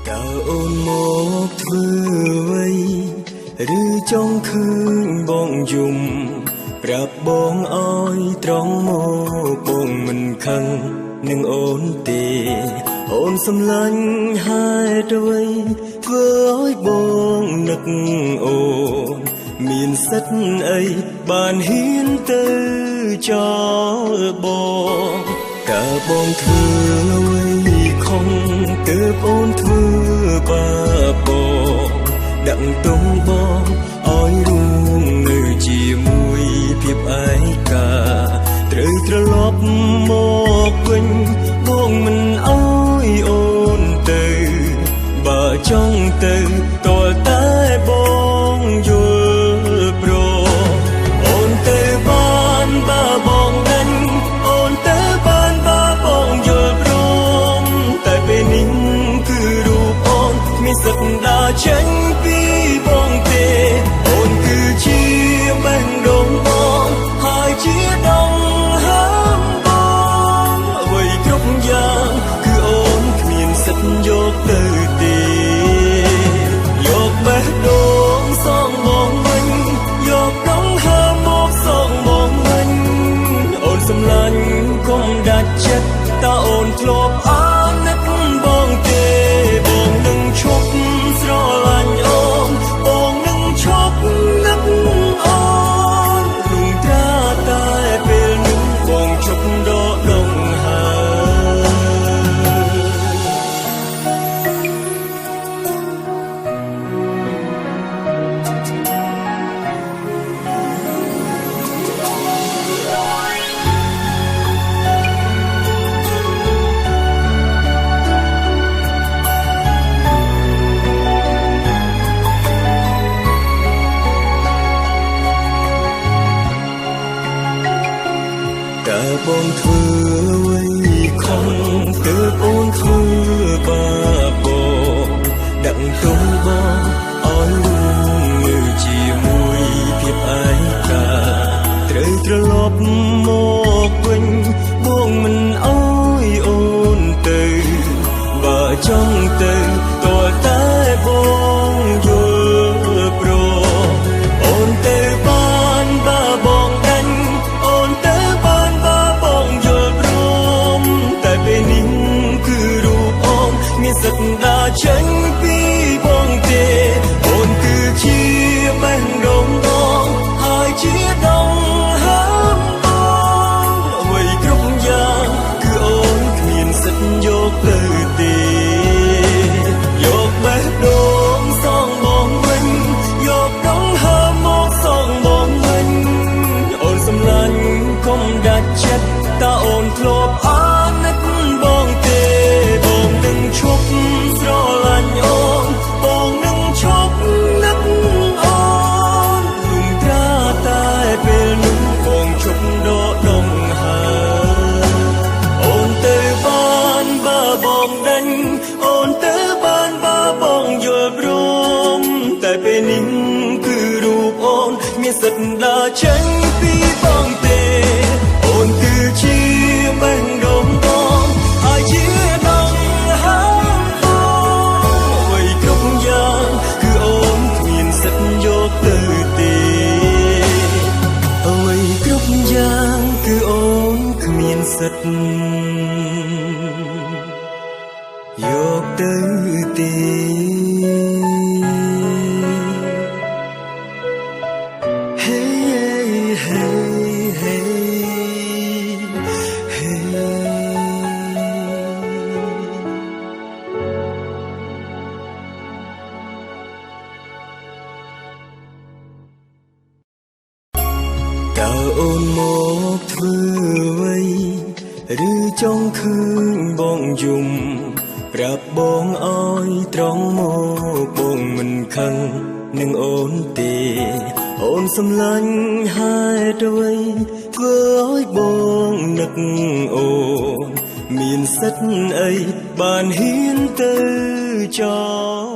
តើអូនមកធ្វើអ្វីឬចង់ឃើញបងយំប្រាប់បងឲ្យត្រង់មកបងមិនខឹងនឹងអូនទេអូនសម្លាញ់ហេតុអ្វីធ្វើឲ្យបងនឹកអូនមានសិទ្ធអីបានហ៊ានទៅចោលបងតើបងធ្វើអ្វីខំទើបអូនធ្វើបាបបងដាក់ទុំបងឲ្យរួមនៅជាមួយភាពឯកាត្រូវត្រឡប់មកវិញបងមិនអោយអូនទៅបើចង់ទៅតើតែបងយល់ព្រមអូនទៅបានបើបងដេញអូនទៅបានបើបងយល់ព្រមតែពេលនេះគឺរូបអូនមានសិទ្ធិដើរចេញពីបងទេអូនគឺជាបេះដូងបងហើយជាដងហើមបងអ្វីគ្រប់យ៉ាងគឺអូនគ្មានសិទ្ធិយកទៅទេយកបេះដូងសងមកវិញយកដងហើមមកសងមកវិញអូនសម្លាញ់កុំដាច់ចិត្តតើអូនធ្លាប់អាណិតបងទេបងនឹងឈប់ស្រឡាញ់អូនបងនឹងឈប់នឹកអូនលំត្រាតែពេលនោះបងឈប់ដកដងតើបងធ្វើអ្វីខំទើបអូនធ្វើបាបបងដាក់ទុំបងឲ្យរួមនៅជាមួយភាពឯកាត្រូវត្រឡប់មកវិញបងមិនអោយអូនទៅបើចង់ទៅតើតែបងយល់ព្រមអូនទៅបានបើបងដាច់អូនទៅបានបើបងយល់ព្រមតែពេលនេះគឺរូបអូនមានសិទ្ធិដើរចេញពីបងទេអូនគឺជាបេះដូងបងហើយជាដងហើមបងអ្វីគ្រប់យ៉ាងគឺអូនគ្មានសិទ្ធិយកទៅទេយកបេះដូងសងមកវិញយកដងហើមមកសងមកវិញអូនសម្លាញ់កុំដាច់ចិត្តតើអូនធ្លាប់អាណិតបងទេបងនឹងឈប់ស្រឡាញ់អូនបងនឹងឈប់នឹកអូនលំត្រាតែពេលនោះបងឈប់ដកដងហើអូនទៅបានបើបងដេញអូនទៅបានបើបងយល់ព្រមតែពេលនេះគឺរូបអូនមានសិទ្ធិដើរចេញពីបងទេអូនគឺជាបេះដូងបងហើយជាដងហើមបងអ្វីគ្រប់យ៉ាងគឺអូនគ្មានសិទ្ធិយកទៅទេអ្វីគ្រប់យ៉ាងគឺអូនគ្មានសិទ្ធិយកទៅទេ Hey, hey, hey, hey. តើអូនមកធ្វើអ្វីឬចង់ឃើញបងយំប្រាប់បងឲ្យត្រង់មកបងមិនខឹងនឹងអូនទេអូនសម្លាញ់ហេតុអ្វីធ្វើឲ្យបងនឹកអូនមានសិទ្ធអីបានហ៊ានទៅចោល